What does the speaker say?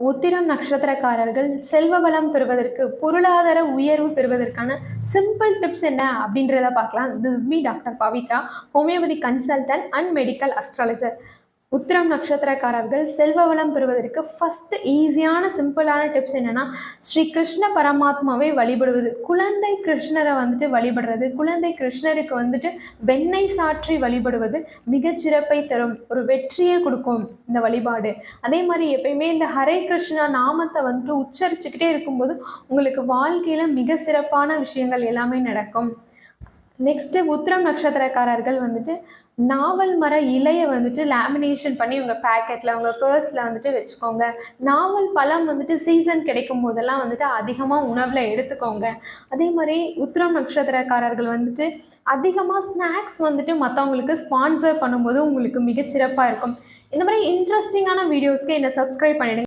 உத்திரம் நட்சத்திரக்காரர்கள் செல்வ வளம் பெறுவதற்கு, பொருளாதார உயர்வு பெறுவதற்கான சிம்பிள் டிப்ஸ் என்ன அப்படின்றத பார்க்கலாம். This me doctor Pavithra, homeopathy consultant and medical astrologer. உத்திரம் நட்சத்திரக்காரர்கள் செல்வ வளம் பெறுவதற்கு ஃபர்ஸ்ட் ஈஸியான சிம்பிளான டிப்ஸ் என்னன்னா, ஸ்ரீ கிருஷ்ண பரமாத்மாவை வழிபடுவது. குழந்தை கிருஷ்ணரை வந்துட்டு வழிபடுறது, குழந்தை கிருஷ்ணருக்கு வந்துட்டு வெண்ணெய் சாற்றி வழிபடுவது மிகச்சிறப்பை தரும், ஒரு வெற்றியை கொடுக்கும் இந்த வழிபாடு. அதே மாதிரி எப்பயுமே இந்த ஹரே கிருஷ்ணா நாமத்தை வந்துட்டு உச்சரிச்சுக்கிட்டே இருக்கும்போது உங்களுக்கு வாழ்க்கையில மிக சிறப்பான விஷயங்கள் எல்லாமே நடக்கும். நெக்ஸ்ட்டு உத்திரம் நட்சத்திரக்காரர்கள் வந்துட்டு நாவல் மர இலையை வந்துட்டு லேமினேஷன் பண்ணி உங்கள் பேக்கெட்டில் உங்கள் பர்ஸில் வந்துட்டு வச்சுக்கோங்க. நாவல் பழம் வந்துட்டு சீசன் கிடைக்கும் போதெல்லாம் வந்துட்டு அதிகமாக உணவில் எடுத்துக்கோங்க. அதே மாதிரி உத்திரம் நட்சத்திரக்காரர்கள் வந்துட்டு அதிகமாக ஸ்நாக்ஸ் வந்துட்டு மற்றவங்களுக்கு ஸ்பான்சர் பண்ணும்போது உங்களுக்கு மிகச்சிறப்பாக இருக்கும். இந்த மாதிரி இன்ட்ரெஸ்டிங்கான வீடியோஸ்க்கு என்னை சப்ஸ்கிரைப் பண்ணிடுங்க.